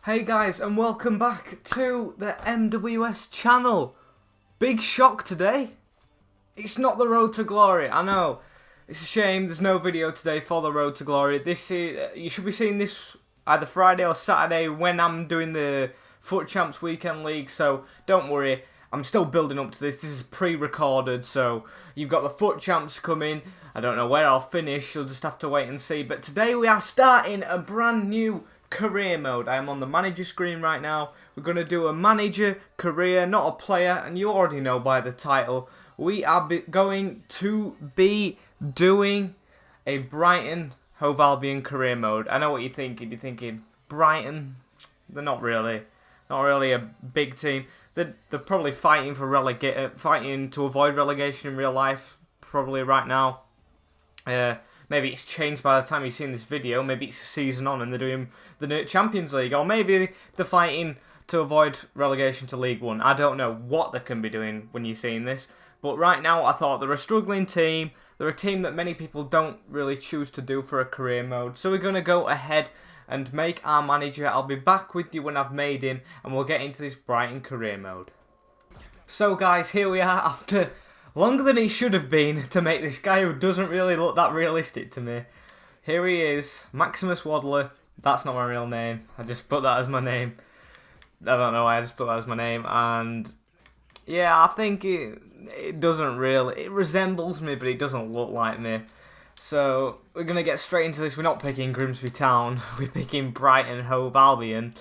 Hey guys, and welcome back to the MWS channel. Big shock today. It's not the Road to Glory. I know. It's a shame there's no video today for the Road to Glory. This is you should be seeing this either Friday or Saturday when I'm doing the Foot Champs Weekend League, so don't worry. I'm still building up to this. This is pre-recorded, so you've got the Foot Champs coming. I don't know where I'll finish. You'll just have to wait and see. But today we are starting a brand new career mode. I am on the manager screen right now. We're going to do a manager career, not a player, and you already know by the title. We are going to be doing a Brighton Hove Albion career mode. I know what you're thinking. You're thinking, Brighton, they're not really a big team. They're probably fighting for fighting to avoid relegation in real life, probably right now. Maybe it's changed by the time you've seen this video. Maybe it's a season on and they're doing the Champions League. Or maybe they're fighting to avoid relegation to League One. I don't know what they can be doing when you're seeing this. But right now I thought they're a struggling team. They're a team that many people don't really choose to do for a career mode. So we're going to go ahead and make our manager. I'll be back with you when I've made him. And we'll get into this Brighton career mode. So guys, here we are after longer than it should have been to make this guy who doesn't really look that realistic to me. Here he is, Maximus Waddler. That's not my real name. I just put that as my name. I don't know why I just put that as my name. And yeah, I think it doesn't really. It resembles me, but it doesn't look like me. So we're going to get straight into this. We're not picking Grimsby Town. We're picking Brighton Hove Albion.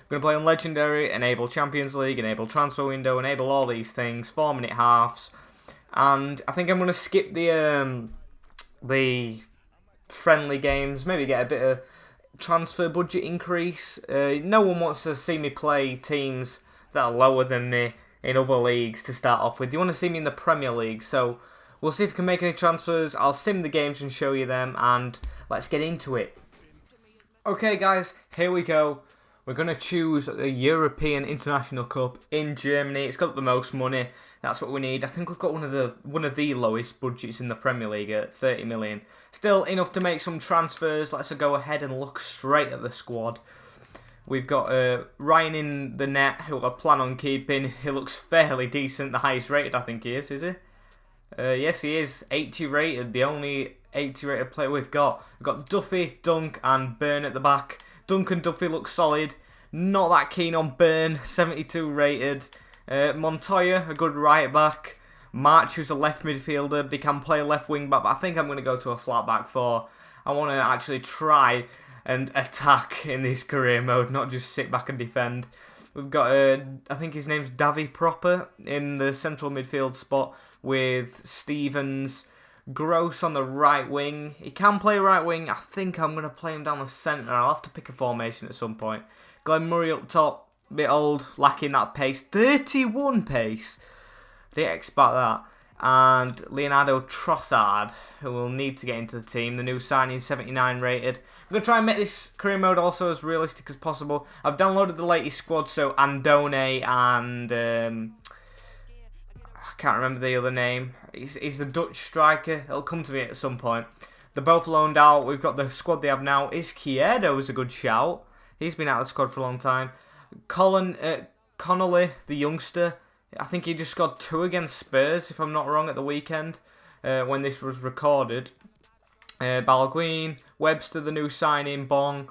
We're going to play on Legendary, enable Champions League, enable Transfer Window, enable all these things, 4-minute halves. And I think I'm going to skip the friendly games, maybe get a bit of transfer budget increase. No one wants to see me play teams that are lower than me in other leagues to start off with. You want to see me in the Premier League, so we'll see if we can make any transfers. I'll sim the games and show you them, and let's get into it. Okay guys, here we go. We're going to choose the European International Cup in Germany. It's got the most money. That's what we need. I think we've got one of the lowest budgets in the Premier League at 30 million. Still enough to make some transfers. Let's go ahead and look straight at the squad. We've got Ryan in the net, who I plan on keeping. He looks fairly decent. The highest rated, I think he is he? Yes, he is. 80 rated. The only 80 rated player we've got. We've got Duffy, Dunk, and Burn at the back. Dunk and Duffy look solid. Not that keen on Burn. 72 rated. Montoya, a good right back. March, who's a left midfielder, but he can play left wing back, but I think I'm going to go to a flat back four. I want to actually try and attack in this career mode, not just sit back and defend. We've got, I think his name's Davy Proper in the central midfield spot with Stevens. Gross on the right wing. He can play right wing. I think I'm going to play him down the centre. I'll have to pick a formation at some point. Glenn Murray up top. A bit old, lacking that pace. 31 pace. Didn't expect that. And Leonardo Trossard, who will need to get into the team. The new signing, 79 rated. I'm going to try and make this career mode also as realistic as possible. I've downloaded the latest squad, so Andone and I can't remember the other name. He's the Dutch striker. It'll come to me at some point. They're both loaned out. We've got the squad they have now. Izquierdo is a good shout. He's been out of the squad for a long time. Connolly, the youngster. I think he just scored 2 against Spurs, if I'm not wrong, at the weekend when this was recorded. Balogun, Webster, the new signing, Bong.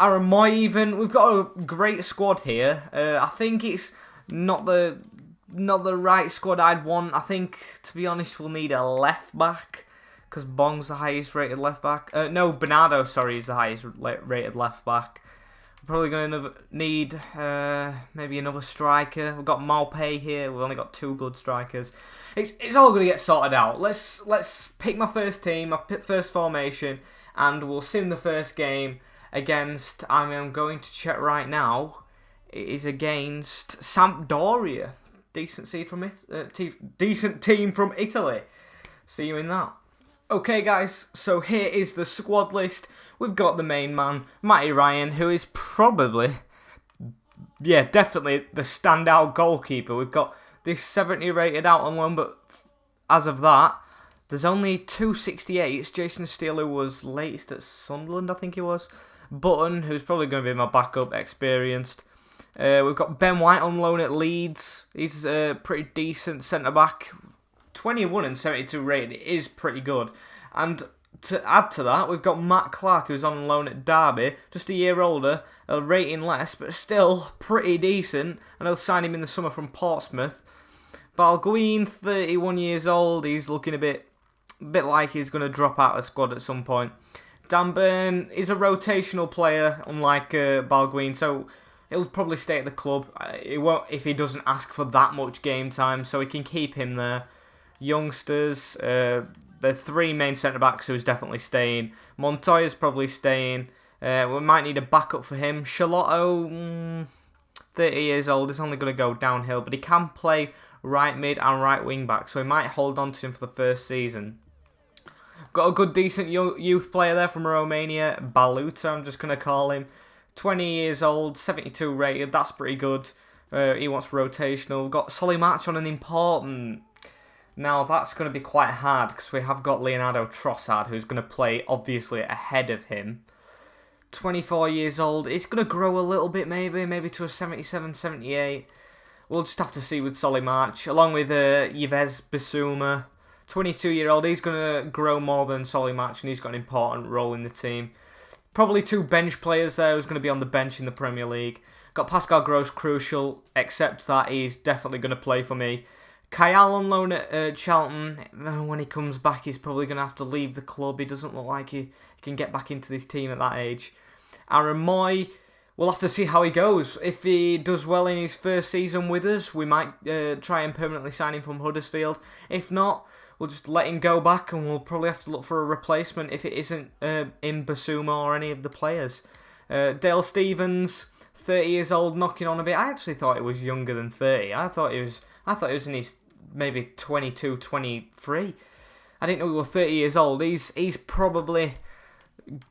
Aramoy even. We've got a great squad here. I think it's not the right squad I'd want. I think, to be honest, we'll need a left back because Bong's the highest rated left back. No, Bernardo, sorry, is the highest rated left back. We're probably going to need maybe another striker. We've got Malpay here. We've only got 2 good strikers. It's all going to get sorted out. Let's pick my first team, my first formation, and we'll sim the first game against. I'm going to check right now. It is against Sampdoria. Decent team from Italy. See you in that. Okay guys, so here is the squad list. We've got the main man, Matty Ryan, who is probably, definitely the standout goalkeeper. We've got this 70 rated out on loan, but as of that, there's only 268. It's Jason Steele, who was latest at Sunderland, I think he was. Button, who's probably going to be my backup, experienced. We've got Ben White on loan at Leeds. He's a pretty decent centre-back. 21 and 72 rated is pretty good. And to add to that, we've got Matt Clark, who's on loan at Derby, just a year older, a rating less, but still pretty decent. And I'll sign him in the summer from Portsmouth. Balguin, 31 years old, he's looking a bit like he's going to drop out of the squad at some point. Dan Burn is a rotational player, unlike Balguin, so he'll probably stay at the club. It won't if he doesn't ask for that much game time, so we can keep him there. Youngsters, the three main centre-backs who's definitely staying. Montoya's probably staying. We might need a backup for him. Charlotto, 30 years old, is only going to go downhill, but he can play right mid and right wing back, so we might hold on to him for the first season. Got a good, decent youth player there from Romania, Baluta, I'm just going to call him. 20 years old, 72 rated, that's pretty good. He wants rotational. We've got Solly March on an important. Now, that's going to be quite hard because we have got Leonardo Trossard, who's going to play, obviously, ahead of him. 24 years old. He's going to grow a little bit, maybe to a 77, 78. We'll just have to see with Solly March. Along with Yves Bissouma, 22-year-old. He's going to grow more than Solly March, and he's got an important role in the team. Probably two bench players there who's going to be on the bench in the Premier League. Got Pascal Gross, crucial, except that he's definitely going to play for me. Kayal on loan at Charlton. When he comes back, he's probably going to have to leave the club. He doesn't look like he can get back into this team at that age. Aaron Moy, we'll have to see how he goes. If he does well in his first season with us, we might try and permanently sign him from Huddersfield. If not, we'll just let him go back and we'll probably have to look for a replacement if it isn't in Basuma or any of the players. Dale Stevens, 30 years old, knocking on a bit. I actually thought he was younger than 30. I thought he was in his maybe 22, 23. I didn't know he was 30 years old. He's probably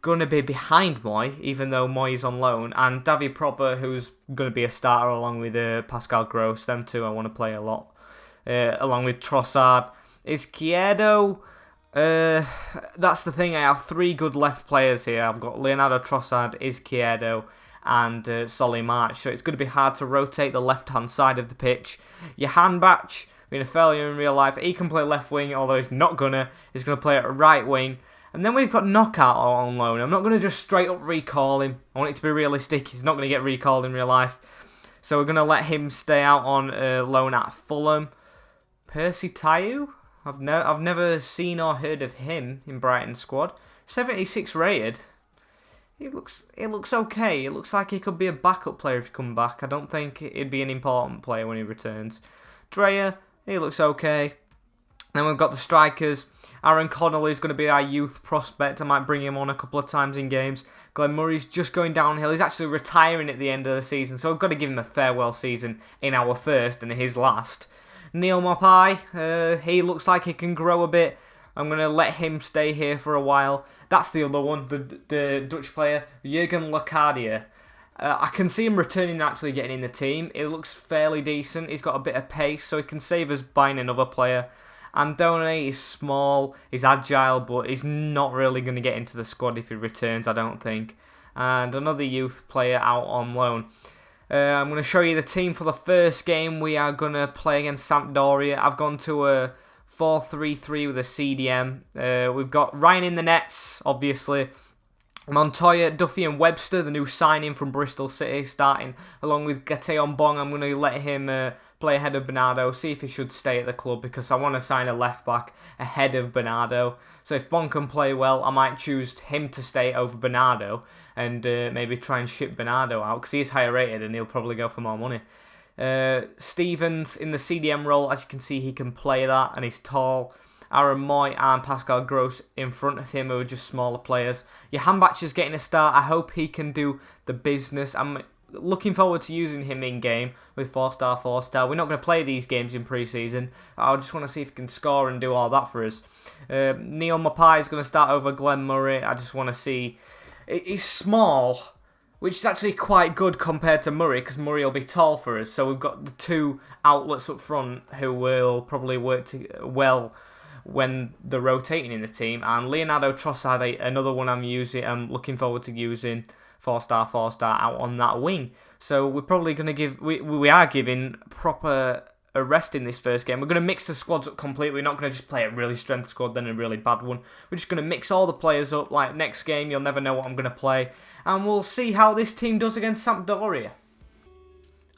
going to be behind Moy, even though Moy is on loan. And Davy Proper, who's going to be a starter along with Pascal Gross. Them two I want to play a lot. Along with Trossard. Izquierdo, that's the thing. I have three good left players here. I've got Leonardo Trossard, Izquierdo, and Solly March. So it's going to be hard to rotate the left-hand side of the pitch. Johan Bach, being a failure in real life, he can play left wing, although he's not gonna. He's going to play at right wing. And then we've got Knockout on loan. I'm not going to just straight up recall him. I want it to be realistic. He's not going to get recalled in real life. So we're going to let him stay out on loan at Fulham. Percy Tau? I've never seen or heard of him in Brighton's squad. 76 rated. It looks okay. It looks like he could be a backup player if he comes back. I don't think he'd be an important player when he returns. Dreyer, he looks okay. Then we've got the strikers. Aaron Connolly is going to be our youth prospect. I might bring him on a couple of times in games. Glenn Murray's just going downhill. He's actually retiring at the end of the season, so we've got to give him a farewell season in our first and his last. Neil Mapai, he looks like he can grow a bit. I'm going to let him stay here for a while. That's the other one, the Dutch player, Jurgen Locadia. I can see him returning and actually getting in the team. It looks fairly decent. He's got a bit of pace, so he can save us buying another player. Andone is small, he's agile, but he's not really going to get into the squad if he returns, I don't think. And another youth player out on loan. I'm going to show you the team for the first game. We are going to play against Sampdoria. I've gone to a 4-3-3 with a CDM. We've got Ryan in the nets, obviously. Montoya, Duffy and Webster, the new signing from Bristol City, starting along with Gateon Bong. I'm going to let him play ahead of Bernardo, see if he should stay at the club because I want to sign a left-back ahead of Bernardo. So if Bong can play well, I might choose him to stay over Bernardo and maybe try and ship Bernardo out because he's higher rated and he'll probably go for more money. Stevens in the CDM role, as you can see, he can play that and he's tall. Aaron Moy and Pascal Gross in front of him who are just smaller players. Johan Bach is getting a start. I hope he can do the business. I'm looking forward to using him in-game with 4-star, 4-star. We're not going to play these games in pre-season. I just want to see if he can score and do all that for us. Neil Mapai is going to start over Glenn Murray. I just want to see... He's small, which is actually quite good compared to Murray, because Murray will be tall for us. So we've got the two outlets up front who will probably work well when they're rotating in the team. And Leonardo Trossard, another one I'm looking forward to using 4-star out on that wing. So we're probably going to we are giving proper a rest in this first game. We're going to mix the squads up completely. We're not going to just play a really strength squad, then a really bad one. We're just going to mix all the players up. Like next game, you'll never know what I'm going to play. And we'll see how this team does against Sampdoria.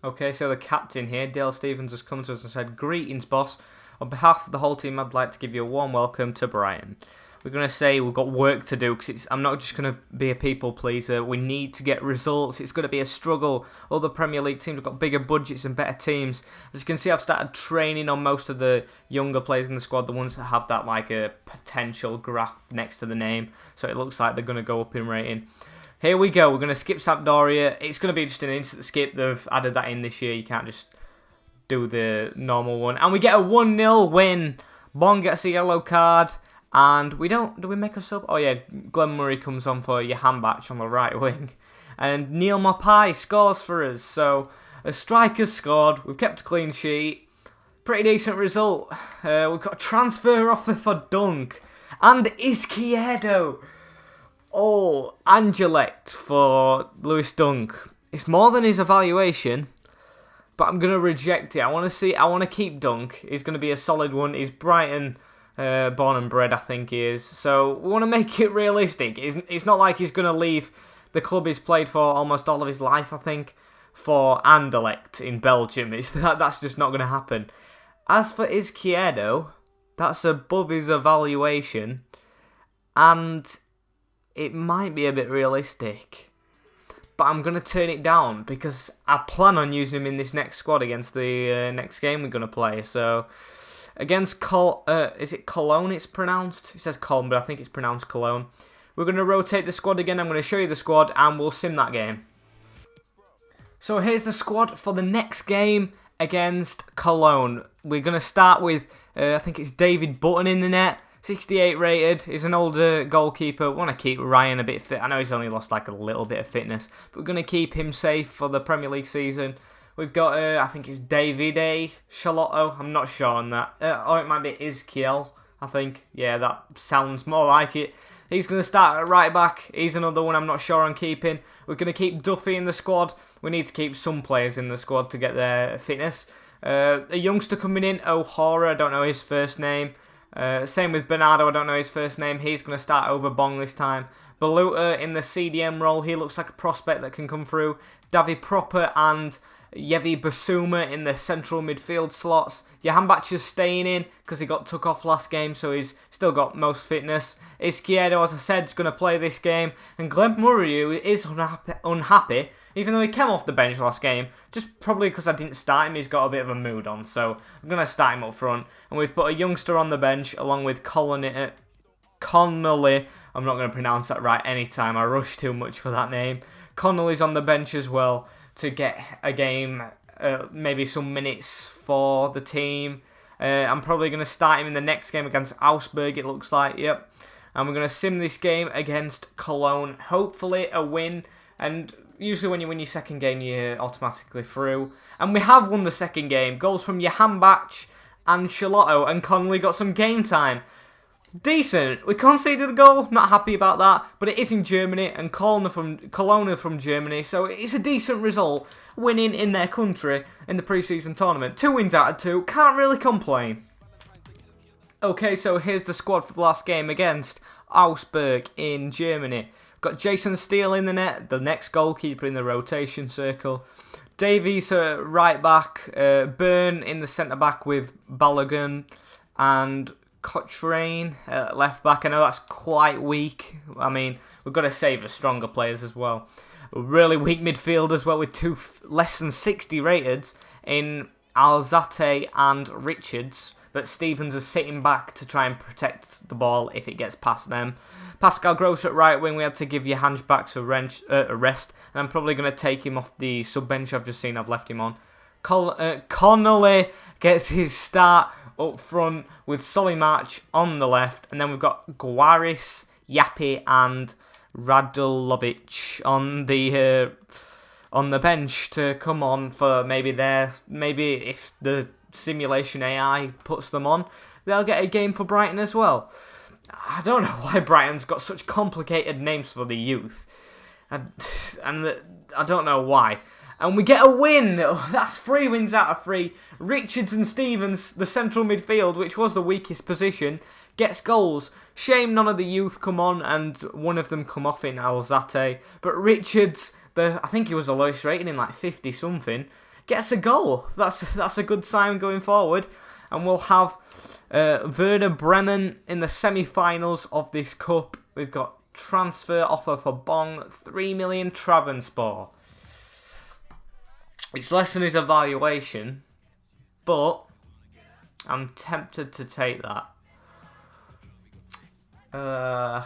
Okay, so the captain here, Dale Stevens, has come to us and said, "Greetings, boss. On behalf of the whole team, I'd like to give you a warm welcome to Brighton. We're going to say we've got work to do because I'm not just going to be a people pleaser. We need to get results. It's going to be a struggle. Other Premier League teams have got bigger budgets and better teams. As you can see, I've started training on most of the younger players in the squad, the ones that have that like a potential graph next to the name. So it looks like they're going to go up in rating. Here we go. We're going to skip Sampdoria. It's going to be just an instant skip. They've added that in this year. You can't just do the normal one. And we get a 1-0 win. Bond gets a yellow card. And do we make a sub? Oh yeah, Glenn Murray comes on for Jahanbakhsh on the right wing. And Neil Mapai scores for us. So a striker's scored. We've kept a clean sheet. Pretty decent result. We've got a transfer offer for Dunk. And Izquierdo. Oh, Angelect for Lewis Dunk. It's more than his evaluation, but I'm going to reject it. I want to keep Dunk. He's going to be a solid one. He's Brighton born and bred, I think he is. So we want to make it realistic. It's not like he's going to leave the club he's played for almost all of his life, I think, for Anderlecht in Belgium. That's just not going to happen. As for Izquierdo, that's above his evaluation, and it might be a bit realistic, but I'm going to turn it down because I plan on using him in this next squad against the next game we're going to play. So, against is it Cologne it's pronounced? It says Cologne, but I think it's pronounced Cologne. We're going to rotate the squad again. I'm going to show you the squad and we'll sim that game. So here's the squad for the next game against Cologne. We're going to start with, I think it's David Button in the net. 68 rated, he's an older goalkeeper. We want to keep Ryan a bit fit. I know he's only lost like a little bit of fitness, but we're going to keep him safe for the Premier League season. We've got, I think it's Davide Charlotto. I'm not sure on that. Or it might be Izquiel, I think. Yeah, that sounds more like it. He's going to start at right back. He's another one I'm not sure on keeping. We're going to keep Duffy in the squad. We need to keep some players in the squad to get their fitness. A youngster coming in, O'Hara, I don't know his first name. Same with Bernardo, I don't know his first name. He's going to start over Bong this time. Baluta in the CDM role, he looks like a prospect that can come through. Davi Proper and Yevi Basuma in the central midfield slots. Jahanbakhsh is staying in because he got took off last game, so he's still got most fitness. Izquierdo, as I said, is going to play this game. And Glenn Murray, who is unhappy, even though he came off the bench last game, just probably because I didn't start him, he's got a bit of a mood on. So I'm going to start him up front. And we've put a youngster on the bench along with Connolly. I'm not going to pronounce that right anytime. I rush too much for that name. Connolly's on the bench as well to get a game, maybe some minutes for the team. I'm probably going to start him in the next game against Augsburg, it looks like, yep. And we're going to sim this game against Cologne. Hopefully a win, and usually when you win your second game, you're automatically through. And we have won the second game. Goals from Jahanbakhsh and Charlotto, and Connolly got some game time. Decent. We conceded a goal. Not happy about that, but it is in Germany, and Cologne are from Germany, so it's a decent result. Winning in their country in the pre-season tournament. 2 wins out of 2. Can't really complain. Okay, so here's the squad for the last game against Augsburg in Germany. Got Jason Steele in the net, the next goalkeeper in the rotation circle. Davies right back, Byrne in the centre back with Balogun, and Cochrane left back. I know that's quite weak. I mean, we've got to save the stronger players as well. Really weak midfield as well with 2 less than 60 rated in Alzate and Richards. But Stevens is sitting back to try and protect the ball if it gets past them. Pascal Gross at right wing, we had to give Jahanbakhsh a rest. And I'm probably going to take him off the sub-bench I've just seen I've left him on. Connolly gets his start up front with Solimarch on the left. And then we've got Guaris, Yapi and Radulovic on the bench to come on for maybe if the simulation AI puts them on. they'll get a game for Brighton as well. I don't know why Brighton's got such complicated names for the youth. I don't know why. And we get a win! That's 3 wins out of 3. Richards and Stevens, the central midfield, which was the weakest position, gets goals. Shame none of the youth come on and one of them come off in Alzate. But Richards, I think he was the lowest rating in like 50 something, gets a goal. That's a good sign going forward. And we'll have Werder Bremen in the semi-finals of this cup. We've got transfer offer for Bong, 3 million Travanspor. It's less than his evaluation, but I'm tempted to take that. I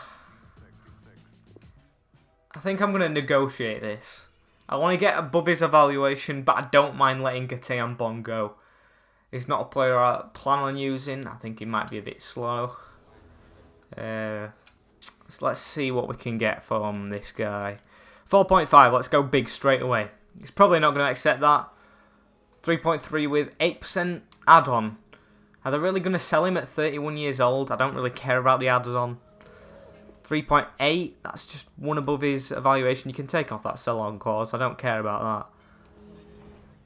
think I'm going to negotiate this. I want to get above his evaluation, but I don't mind letting Gatean Bong go. He's not a player I plan on using. I think he might be a bit slow. So let's see what we can get from this guy. 4.5, let's go big straight away. He's probably not going to accept that. 3.3 with 8% add-on. Are they really going to sell him at 31 years old? I don't really care about the add-on. 3.8, that's just one above his evaluation. You can take off that sell-on clause. I don't care about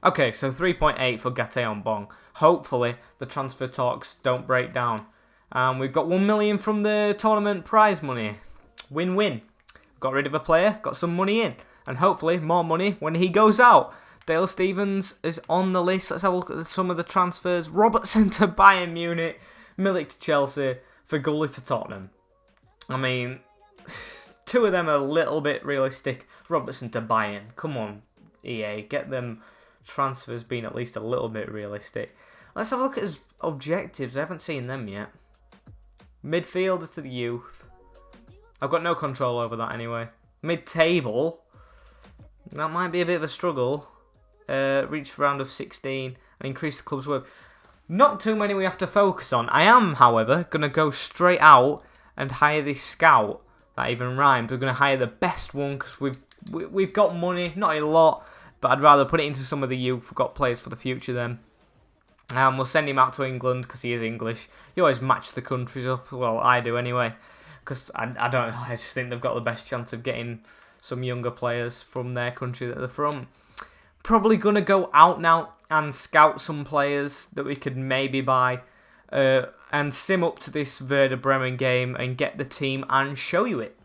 that. Okay, so 3.8 for Gatean Bong. Hopefully, the transfer talks don't break down. We've got 1 million from the tournament prize money. Win-win. Got rid of a player, got some money in. And hopefully, more money when he goes out. Dale Stevens is on the list. Let's have a look at some of the transfers. Robertson to Bayern Munich. Milik to Chelsea. Faguli to Tottenham. I mean, 2 of them are a little bit realistic. Robertson to Bayern. Come on, EA. Get them transfers being at least a little bit realistic. Let's have a look at his objectives. I haven't seen them yet. Midfielder to the youth. I've got no control over that anyway. Mid-table. That might be a bit of a struggle. Reach round of 16 and increase the club's worth. Not too many we have to focus on. I am, however, going to go straight out and hire this scout. That even rhymes. We're going to hire the best one because we've got money. Not a lot, but I'd rather put it into some of the youth. We've got players for the future then. We'll send him out to England because he is English. You always match the countries up. Well, I do anyway. Because I don't know. I just think they've got the best chance of getting some younger players from their country that they're from. Probably going to go out now and scout some players that we could maybe buy and sim up to this Werder Bremen game and get the team and show you it.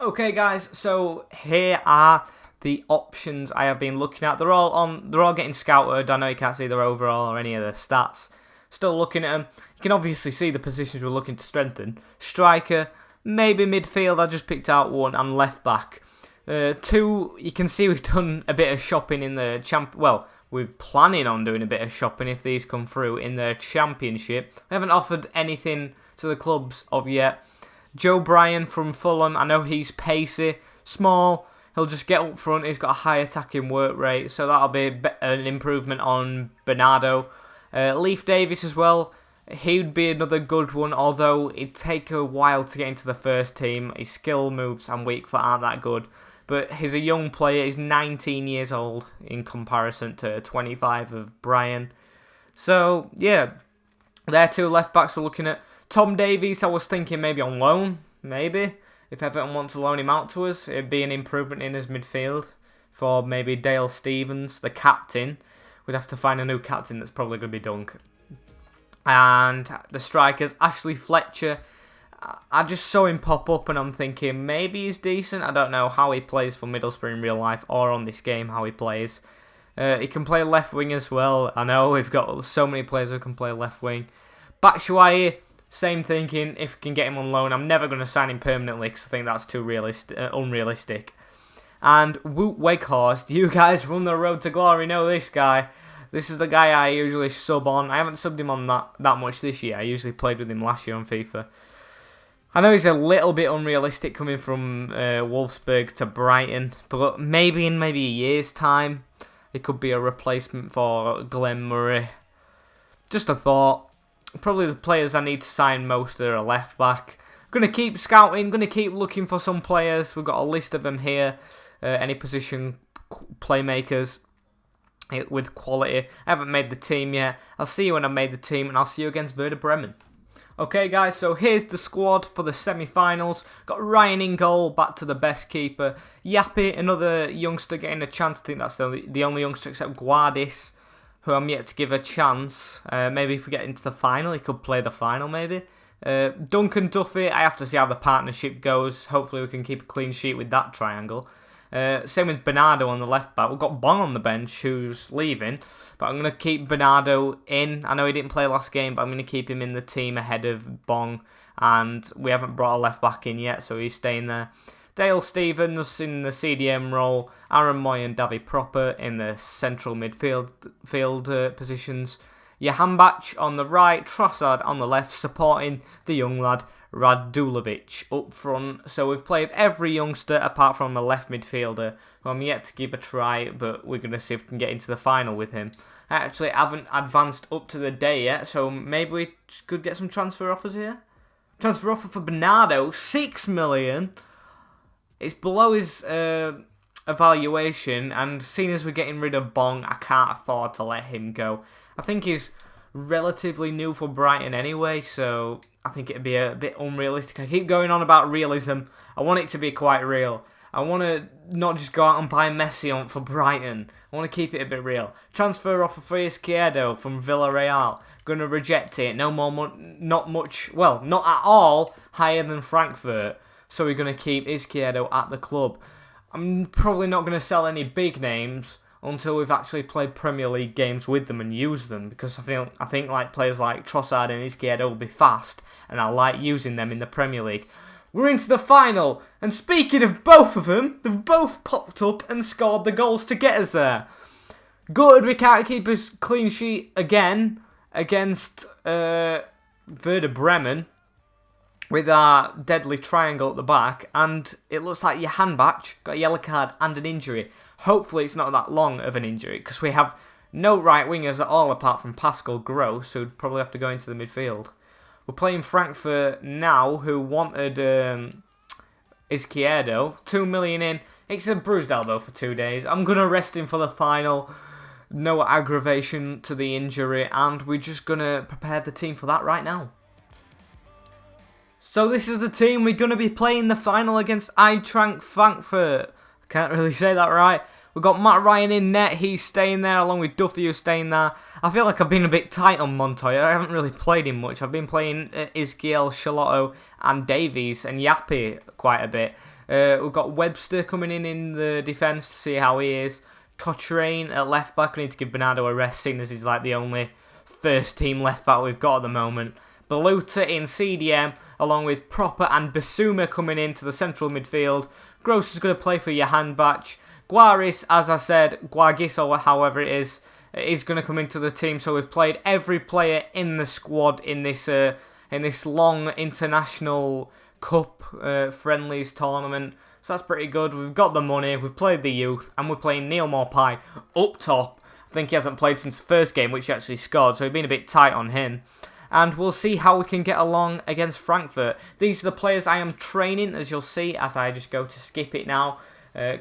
Okay guys, so here are the options I have been looking at. They're all getting scouted. I know you can't see their overall or any of their stats. Still looking at them. You can obviously see the positions we're looking to strengthen. Striker, maybe midfield. I just picked out 1 and left back. 2, you can see we've done a bit of shopping in the well, we're planning on doing a bit of shopping if these come through in the championship. We haven't offered anything to the clubs of yet. Joe Bryan from Fulham, I know he's pacey, small, he'll just get up front, he's got a high attacking work rate, so that'll be an improvement on Bernardo. Leif Davis as well, he would be another good one, although it'd take a while to get into the first team. His skill moves and weak foot aren't that good. But he's a young player, he's 19 years old in comparison to 25 of Brian. So, yeah, they're 2 left-backs we're looking at. Tom Davies, I was thinking maybe on loan, maybe. If Everton want to loan him out to us, it'd be an improvement in his midfield for maybe Dale Stevens, the captain. We'd have to find a new captain that's probably going to be Dunk. And the strikers, Ashley Fletcher. I just saw him pop up and I'm thinking maybe he's decent. I don't know how he plays for Middlesbrough in real life or on this game how he plays. He can play left wing as well. I know we've got so many players who can play left wing. Batshuayi, same thinking. If we can get him on loan, I'm never going to sign him permanently because I think that's too unrealistic. And Wout Weghorst, you guys from the Road to Glory know this guy. This is the guy I usually sub on. I haven't subbed him on that much this year. I usually played with him last year on FIFA. I know he's a little bit unrealistic coming from Wolfsburg to Brighton, but maybe in a year's time, it could be a replacement for Glenn Murray. Just a thought. Probably the players I need to sign most are a left back. I'm going to keep scouting, going to keep looking for some players. We've got a list of them here. Any position playmakers. with quality. I haven't made the team yet. I'll see you when I've made the team, and I'll see you against Werder Bremen. Okay guys, so here's the squad for the semi-finals. Got Ryan in goal, back to the best keeper. Yappy, another youngster getting a chance. I think that's the only youngster except Guardis, who I'm yet to give a chance. Maybe if we get into the final, he could play the final maybe. Duncan Duffy, I have to see how the partnership goes. Hopefully we can keep a clean sheet with that triangle. Same with Bernardo on the left back. We've got Bong on the bench who's leaving, but I'm going to keep Bernardo in. I know he didn't play last game, but I'm going to keep him in the team ahead of Bong, and we haven't brought a left back in yet, so he's staying there. Dale Stevens in the CDM role, Aaron Moy and Davy Proper in the central midfield positions. Jahanbakhsh on the right, Trossard on the left, supporting the young lad Radulovic up front. So we've played every youngster apart from the left midfielder, who I'm yet to give a try, but we're going to see if we can get into the final with him. I actually haven't advanced up to the day yet, so maybe we could get some transfer offers here. Transfer offer for Bernardo, 6 million. It's below his evaluation, and seeing as we're getting rid of Bong, I can't afford to let him go. I think he's relatively new for Brighton anyway, so I think it'd be a bit unrealistic. I keep going on about realism. I want it to be quite real. I want to not just go out and buy Messi for Brighton. I want to keep it a bit real. Transfer offer for Izquierdo from Villarreal. Going to reject it. No more, not much, well, not at all higher than Frankfurt. So we're going to keep Izquierdo at the club. I'm probably not going to sell any big names until we've actually played Premier League games with them and used them, because I think like players like Trossard and Izquierdo will be fast, and I like using them in the Premier League. We're into the final, and speaking of both of them, they've both popped up and scored the goals to get us there. Good, we can't keep a clean sheet again against Werder Bremen with our deadly triangle at the back, and it looks like Jahanbakhsh got a yellow card and an injury. Hopefully it's not that long of an injury, because we have no right wingers at all apart from Pascal Gross, who'd probably have to go into the midfield. We're playing Frankfurt now, who wanted Izquierdo. 2 million in. It's a bruised elbow for 2 days. I'm going to rest him for the final. No aggravation to the injury, and we're just going to prepare the team for that right now. So this is the team we're going to be playing the final against Eintracht Frankfurt. Can't really say that right. We've got Matt Ryan in net. He's staying there along with Duffy, who's staying there. I feel like I've been a bit tight on Montoya. I haven't really played him much. I've been playing Izquiel, Charlotto and Davies and Yappy quite a bit. We've got Webster coming in the defence to see how he is. Cochrane at left back. We need to give Bernardo a rest, seeing as he's like the only first team left back we've got at the moment. Baluta in CDM, along with Proper and Basuma coming into the central midfield. Gross is going to play for Jahanbakhsh. Guaris, as I said, Guagis or however it is going to come into the team. So we've played every player in the squad in this long international cup friendlies tournament. So that's pretty good. We've got the money, we've played the youth, and we're playing Neil Morpie up top. I think he hasn't played since the first game, which he actually scored, so we've been a bit tight on him. And we'll see how we can get along against Frankfurt. These are the players I am training, as you'll see, as I just go to skip it now.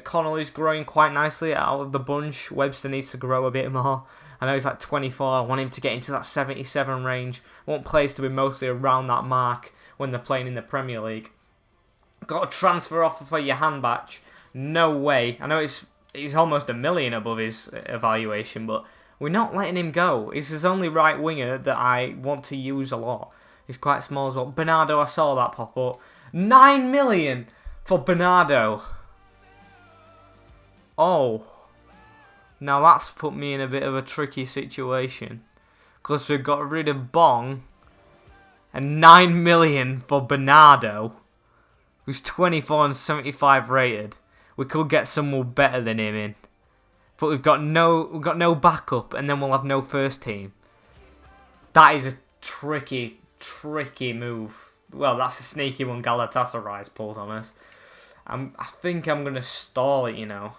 Connolly's growing quite nicely out of the bunch. Webster needs to grow a bit more. I know he's like 24. I want him to get into that 77 range. I want players to be mostly around that mark when they're playing in the Premier League. Got a transfer offer for Jahanbakhsh. No way. I know he's almost $1 million above his evaluation, but we're not letting him go. He's his only right winger that I want to use a lot. He's quite small as well. Bernardo, I saw that pop up. 9 million for Bernardo. Oh. Now that's put me in a bit of a tricky situation. Because we've got rid of Bong. And 9 million for Bernardo, who's 24 and 75 rated. We could get someone better than him in. But we've got no backup, and then we'll have no first team. That is a tricky move. Well, that's a sneaky one Galatasaray's pulled on us. I think I'm going to stall it, you know.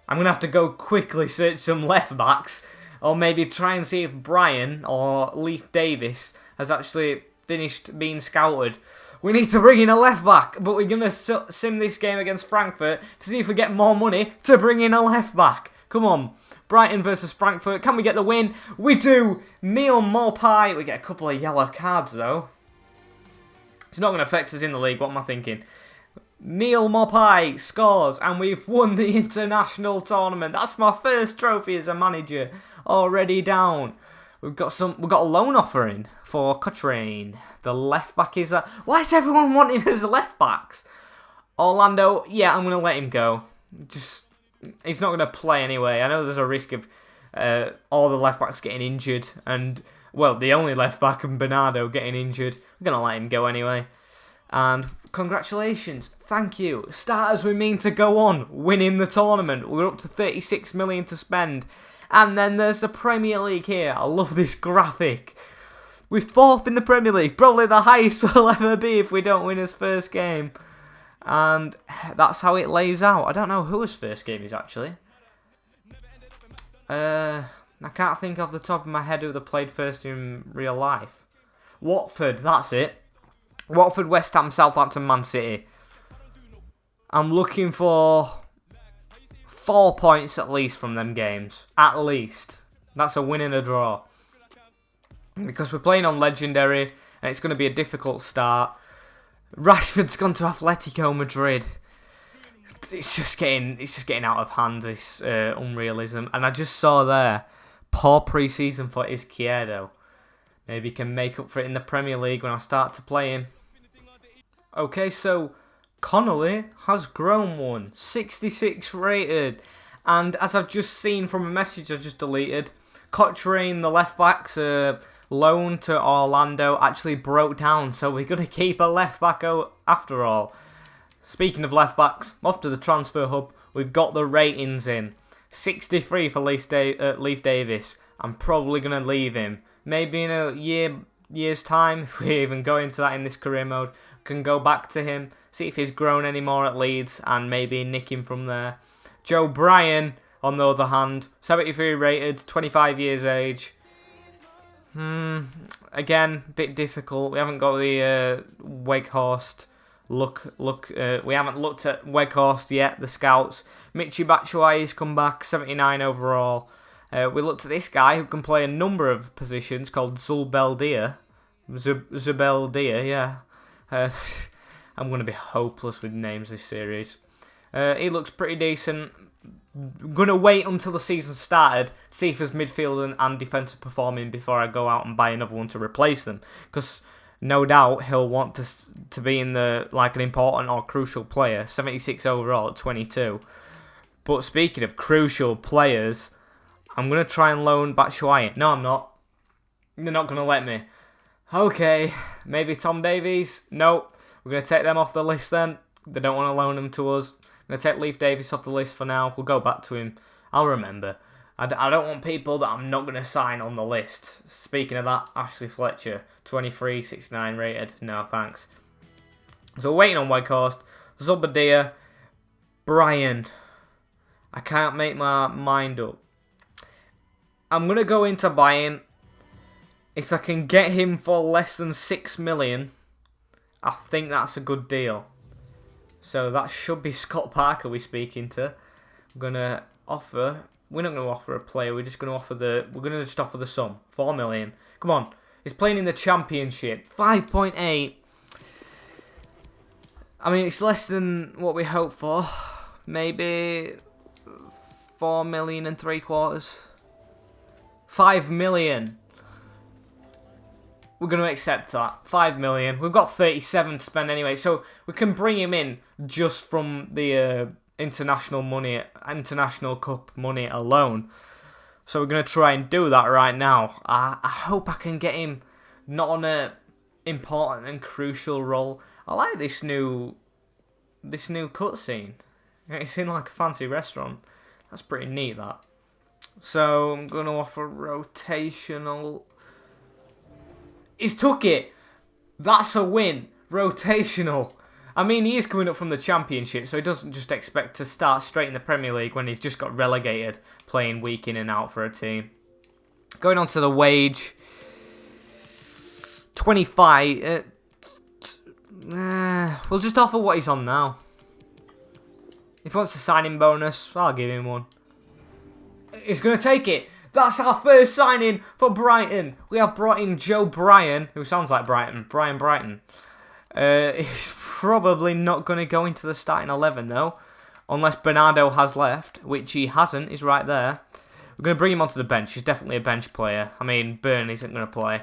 I'm going to have to go quickly search some left backs, or maybe try and see if Brian or Leif Davis has actually finished being scouted. We need to bring in a left back, but we're going to sim this game against Frankfurt to see if we get more money to bring in a left back. Come on. Brighton versus Frankfurt. Can we get the win? We do. Neil Maupay. We get a couple of yellow cards, though. It's not going to affect us in the league. What am I thinking? Neil Maupay scores, and we've won the international tournament. That's my first trophy as a manager. Already down. We've got a loan offer in for Cochrane. The left back is that. Why is everyone wanting us left backs? Orlando, yeah, I'm going to let him go. He's not going to play anyway. I know there's a risk of all the left backs getting injured, and well, the only left back and Bernardo getting injured. We're going to let him go anyway. And congratulations, thank you. Starters, we mean to go on winning the tournament. We're up to 36 million to spend. And then there's the Premier League here. I love this graphic. We're 4th in the Premier League. Probably the highest we'll ever be if we don't win his first game. And that's how it lays out. I don't know who his first game is, actually. I can't think off the top of my head who they played first in real life. Watford, that's it. Watford, West Ham, Southampton, Man City. I'm looking for 4 points at least from them games. At least. That's a win and a draw. Because we're playing on Legendary, and it's going to be a difficult start. Rashford's gone to Atletico Madrid. It's just getting out of hand, this unrealism. And I just saw there, poor pre-season for Izquierdo. Maybe he can make up for it in the Premier League when I start to play him. Okay, so Connolly has grown one. 66 rated. And as I've just seen from a message I just deleted, Cochrane, the left back's loan to Orlando, actually broke down. So we're going to keep a left back out after all. Speaking of left backs, off to the transfer hub. We've got the ratings in. 63 for Leif Davis. I'm probably going to leave him. Maybe in a year's time, if we even go into that in this career mode, can go back to him, see if he's grown any more at Leeds, and maybe nick him from there. Joe Bryan, on the other hand, 73 rated, 25 years age. Again, a bit difficult. We haven't got the Weghorst look. We haven't looked at Weghorst yet, the scouts. Michy Batshuayi's come back, 79 overall. We looked at this guy who can play a number of positions called Zubeldia. Zubeldia, yeah. I'm going to be hopeless with names this series. He looks pretty decent. I'm going to wait until the season started to see if his midfield and defence are performing before I go out and buy another one to replace them. Because no doubt he'll want to be in the like an important or crucial player. 76 overall at 22. But speaking of crucial players, I'm going to try and loan Batshuayi. No, I'm not. They're not going to let me. Okay, maybe Tom Davies? Nope. We're going to take them off the list then. They don't want to loan them to us. I'm going to take Leif Davis off the list for now. We'll go back to him. I'll remember. I don't want people that I'm not going to sign on the list. Speaking of that, Ashley Fletcher, 23, 69 rated. No, thanks. So waiting on Weghorst. Zubeldia. Bryan. I can't make my mind up. I'm going to go into buying. If I can get him for less than 6 million, I think that's a good deal. So that should be Scott Parker we're speaking to. We're not going to offer a player, we're just going to offer the sum. 4 million. Come on. He's playing in the Championship. 5.8. I mean, it's less than what we hoped for. Maybe 4 million and 3/4. 5 million. We're going to accept that. 5 million. We've got 37 to spend anyway, so we can bring him in just from the international cup money alone. So we're going to try and do that right now. I hope I can get him not on a important and crucial role. I like this new cutscene. It's in like a fancy restaurant. That's pretty neat, that. So I'm going to offer rotational. He's took it. That's a win. Rotational. I mean, he is coming up from the Championship, so he doesn't just expect to start straight in the Premier League when he's just got relegated, playing week in and out for a team. Going on to the wage. 25. We'll just offer what he's on now. If he wants a signing bonus, I'll give him one. He's going to take it. That's our first signing for Brighton. We have brought in Joe Bryan, who sounds like Brighton. He's probably not going to go into the starting 11 though, unless Bernardo has left, which he hasn't. He's right there. We're going to bring him onto the bench. He's definitely a bench player. I mean, Burn isn't going to play.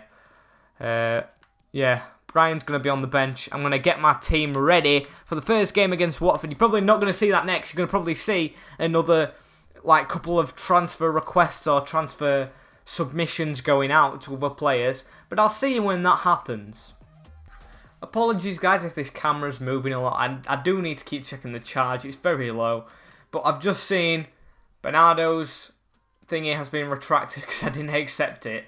Yeah, Brian's going to be on the bench. I'm going to get my team ready for the first game against Watford. You're probably not going to see that next. You're going to probably see another couple of transfer requests or transfer submissions going out to other players. But I'll see you when that happens. Apologies guys if this camera's moving a lot. I do need to keep checking the charge. It's very low. But I've just seen Bernardo's thingy has been retracted because I didn't accept it.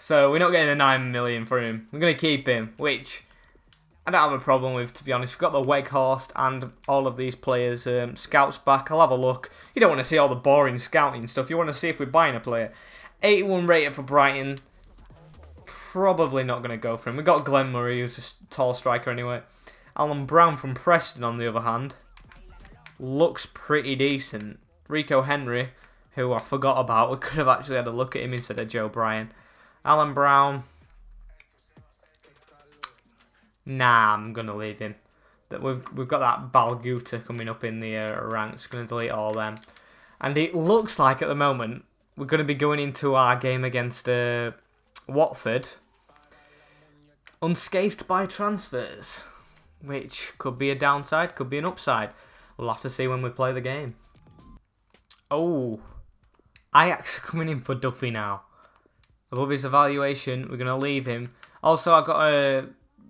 So we're not getting the 9 million for him. We're going to keep him, which I don't have a problem with, to be honest. We've got the Weghorst and all of these players. Scouts back. I'll have a look. You don't want to see all the boring scouting stuff. You want to see if we're buying a player. 81 rated for Brighton. Probably not going to go for him. We've got Glenn Murray, who's a tall striker anyway. Alan Brown from Preston, on the other hand, looks pretty decent. Rico Henry, who I forgot about. We could have actually had a look at him instead of Joe Bryan. Alan Brown. Nah, I'm going to leave him. We've got that Balguta coming up in the ranks. Going to delete all them. And it looks like at the moment we're going to be going into our game against Watford unscathed by transfers, which could be a downside, could be an upside. We'll have to see when we play the game. Oh, Ajax are coming in for Duffy now. Above his evaluation, we're going to leave him. Also, I got a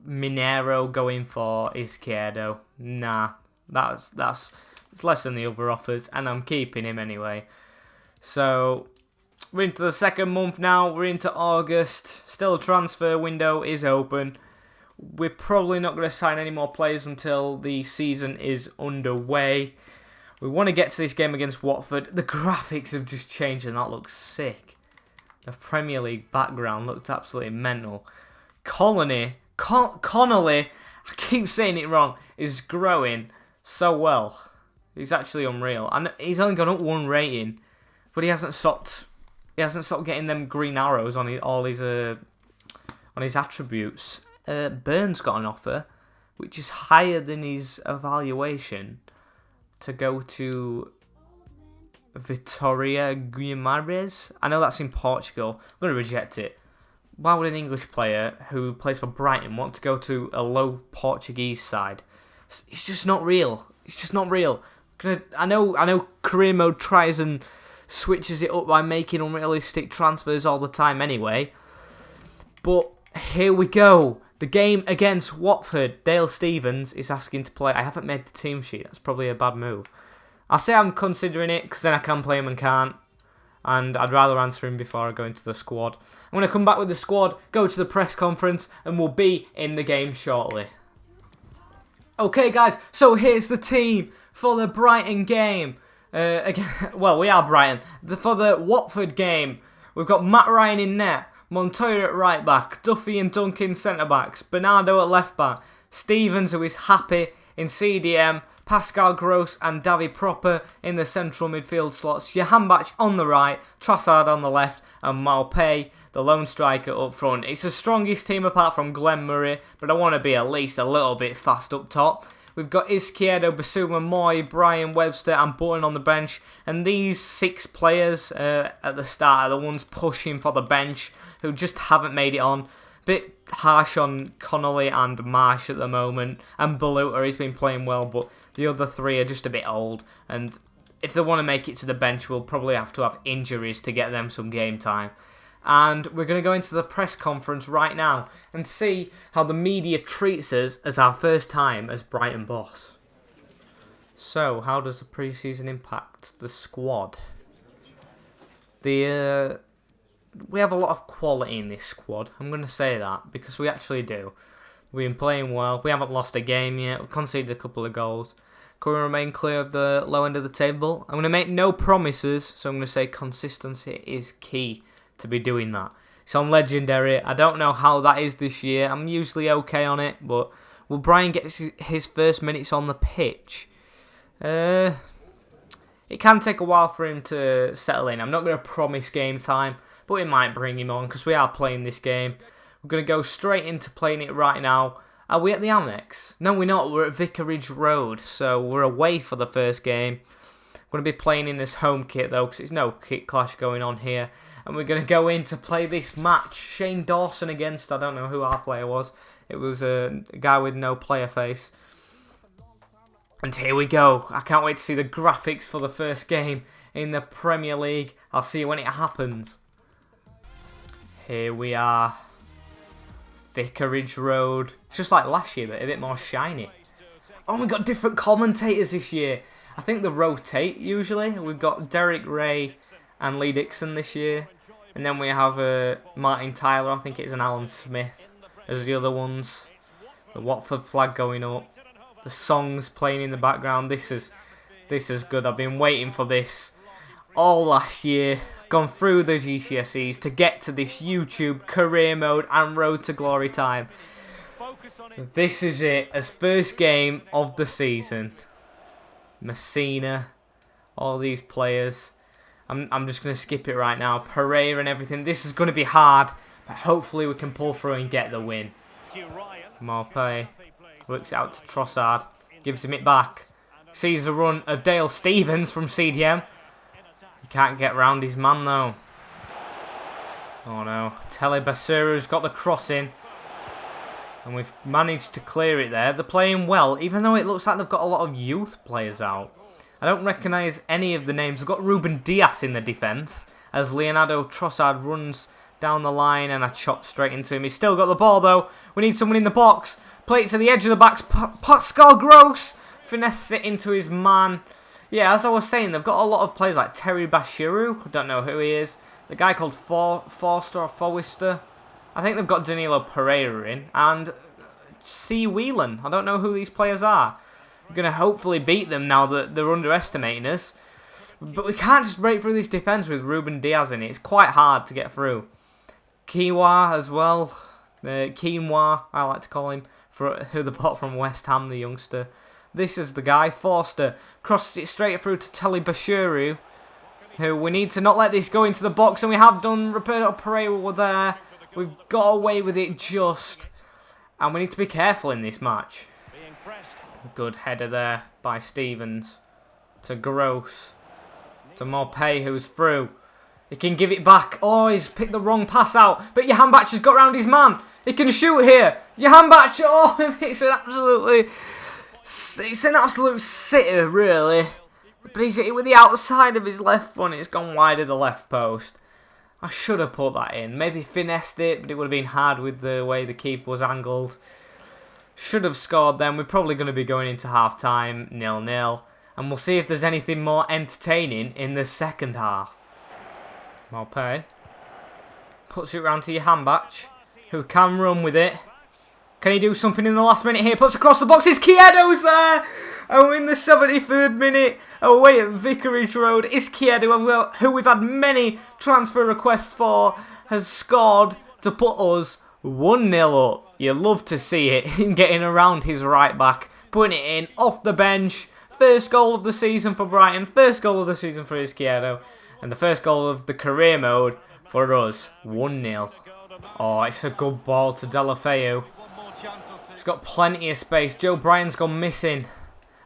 Minero going for Izquierdo. Nah, that's it's less than the other offers, and I'm keeping him anyway. So we're into the second month now. We're into August. Still, transfer window is open. We're probably not going to sign any more players until the season is underway. We want to get to this game against Watford. The graphics have just changed, and that looks sick. The Premier League background looked absolutely mental. Connolly, I keep saying it wrong, is growing so well. He's actually unreal. And he's only gone up 1 rating, but he hasn't stopped getting them green arrows on his attributes. Burns got an offer, which is higher than his evaluation, to go to Vitória Guimarães. I know that's in Portugal. I'm going to reject it. Why would an English player who plays for Brighton want to go to a low Portuguese side? It's just not real. It's just not real. I know career mode tries and switches it up by making unrealistic transfers all the time anyway. But here we go. The game against Watford. Dale Stevens is asking to play. I haven't made the team sheet. That's probably a bad move. I'll say I'm considering it because then I can play him and can't. And I'd rather answer him before I go into the squad. I'm going to come back with the squad, go to the press conference, and we'll be in the game shortly. Okay, guys, so here's the team for the Brighton game. Again, well, we are Brighton. For the Watford game, we've got Matt Ryan in net, Montoya at right back, Duffy and Duncan centre backs, Bernardo at left back, Stevens, who is happy in CDM, Pascal Gross and Davy Proper in the central midfield slots, Jahanbakhsh on the right, Trossard on the left, and Maupay, the lone striker, up front. It's the strongest team apart from Glenn Murray, but I want to be at least a little bit fast up top. We've got Izquierdo, Basuma, Moy, Brian, Webster and Button on the bench. And these 6 players at the start are the ones pushing for the bench who just haven't made it on. Bit harsh on Connolly and Marsh at the moment. And Baluta, he's been playing well, but the other 3 are just a bit old. And if they want to make it to the bench, we'll probably have to have injuries to get them some game time. And we're going to go into the press conference right now and see how the media treats us as our first time as Brighton boss. So, how does the pre-season impact the squad? We have a lot of quality in this squad. I'm going to say that because we actually do. We've been playing well. We haven't lost a game yet. We've conceded a couple of goals. Can we remain clear of the low end of the table? I'm going to make no promises, so I'm going to say consistency is key to be doing that. It's on Legendary. I don't know how that is this year. I'm usually okay on it, but will Brian get his first minutes on the pitch? It can take a while for him to settle in. I'm not going to promise game time, but we might bring him on because we are playing this game. We're going to go straight into playing it right now. Are we at the Amex? No, we're not. We're at Vicarage Road, so we're away for the first game. We're going to be playing in this home kit, though, because there's no kit clash going on here. And we're going to go in to play this match. Shane Dawson against, I don't know who our player was. It was a guy with no player face. And here we go. I can't wait to see the graphics for the first game in the Premier League. I'll see you when it happens. Here we are. Vicarage Road. It's just like last year, but a bit more shiny. Oh, we've got different commentators this year. I think they rotate usually. We've got Derek Ray and Lee Dixon this year. And then we have Martin Tyler, I think it's an Alan Smith as the other ones. The Watford flag going up. The songs playing in the background. This is good. I've been waiting for this all last year. Gone through the GCSEs to get to this YouTube career mode and road to glory time. This is it as first game of the season. Messina, all these players. I'm just going to skip it right now. Pereira and everything. This is going to be hard, but hopefully we can pull through and get the win. Maupay works it out to Trossard. Gives him it back. Sees the run of Dale Stevens from CDM. He can't get round his man though. Oh no. Telly Basuru's got the cross in. And we've managed to clear it there. They're playing well, even though it looks like they've got a lot of youth players out. I don't recognise any of the names. They've got Ruben Dias in the defence as Leonardo Trossard runs down the line and I chop straight into him. He's still got the ball though. We need someone in the box. Play it to the edge of the box. Pascal Gross finesses it into his man. Yeah, as I was saying, they've got a lot of players like Terry Bashiru. I don't know who he is. The guy called Forster or Forwister. I think they've got Danilo Pereira in. And C. Whelan. I don't know who these players are. We're going to hopefully beat them now that they're underestimating us. But we can't just break through this defence with Ruben Dias in it. It's quite hard to get through. Kiwa as well. Quinoa, I like to call him. Who the bought from West Ham, the youngster. This is the guy, Forster. Crosses it straight through to Telly Bashuru. Who we need to not let this go into the box. And we have done. Roberto Pereira were there. We've got away with it just. And we need to be careful in this match. Good header there by Stevens. To Gross. To Maupay, who's through. He can give it back. Oh, he's picked the wrong pass out. But Jahanbakhsh has got round his man. He can shoot here. Jahanbakhsh. Oh, it's an absolute sitter, really. But he's hit it with the outside of his left foot. It's gone wide of the left post. I should have put that in. Maybe finessed it, but it would have been hard with the way the keeper was angled. Should have scored then. We're probably going to be going into half-time 0-0. And we'll see if there's anything more entertaining in the second half. Maupay puts it round to Jahanbakhsh, who can run with it. Can he do something in the last minute here? Puts across the box. Izquierdo's there! And in the 73rd minute, away at Vicarage Road, Izquierdo, who we've had many transfer requests for, has scored to put us 1-0 up. You love to see it. Him getting around his right back, putting it in off the bench. First goal of the season for Brighton. First goal of the season for Izquierdo. And the first goal of the career mode for us. 1-0. Oh, it's a good ball to Deulofeu. He's got plenty of space. Joe Bryan's gone missing.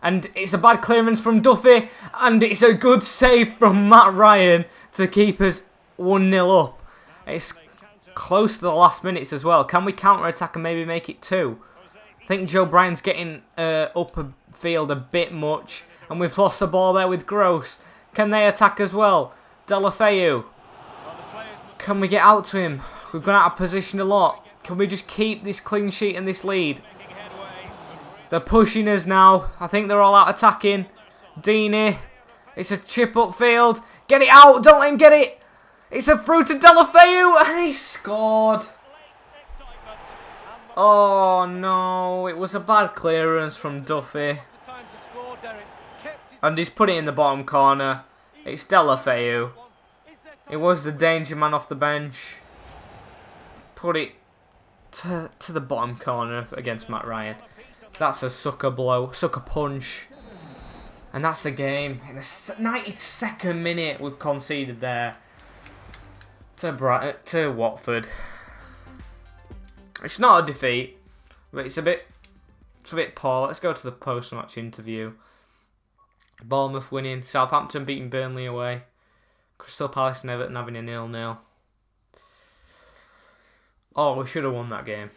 And it's a bad clearance from Duffy. And it's a good save from Matt Ryan to keep us 1-0 up. It's close to the last minutes as well. Can we counter-attack and maybe make it 2? I think Joe Bryan's getting up a field a bit much. And we've lost the ball there with Gross. Can they attack as well? Deulofeu. Can we get out to him? We've gone out of position a lot. Can we just keep this clean sheet and this lead? They're pushing us now. I think they're all out attacking. Deeney. It's a chip upfield. Get it out. Don't let him get it. It's a through to Deulofeu. And he scored. Oh no. It was a bad clearance from Duffy. And he's put it in the bottom corner. It's Deulofeu. It was the danger man off the bench. Put it to the bottom corner against Matt Ryan. That's a sucker blow, sucker punch. And that's the game. In the 92nd minute, we've conceded there to Watford. It's not a defeat, but it's a bit poor. Let's go to the post-match interview. Bournemouth winning, Southampton beating Burnley away, Crystal Palace and Everton having a 0-0. Oh, we should have won that game.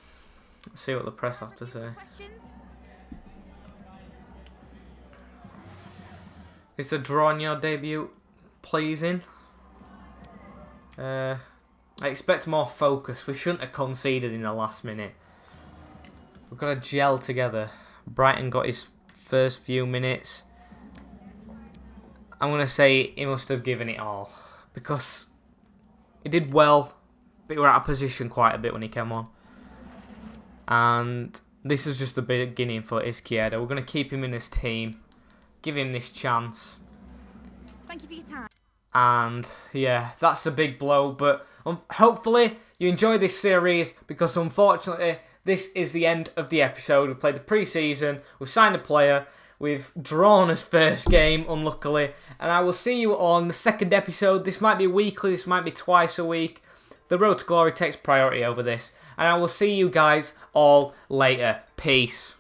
Let's see what the press have to say. Is the draw on your debut pleasing? I expect more focus. We shouldn't have conceded in the last minute. We've got to gel together. Brighton got his first few minutes. I'm going to say he must have given it all. Because he did well, but he was out of position quite a bit when he came on. And this is just the beginning for Izquierdo. We're going to keep him in this team. Give him this chance. Thank you for your time. And yeah, that's a big blow. But hopefully you enjoy this series, because unfortunately this is the end of the episode. We played the pre-season. We've signed a player. We've drawn his first game, unluckily. And I will see you on the second episode. This might be weekly. This might be twice a week. The Road to Glory takes priority over this. And I will see you guys all later. Peace.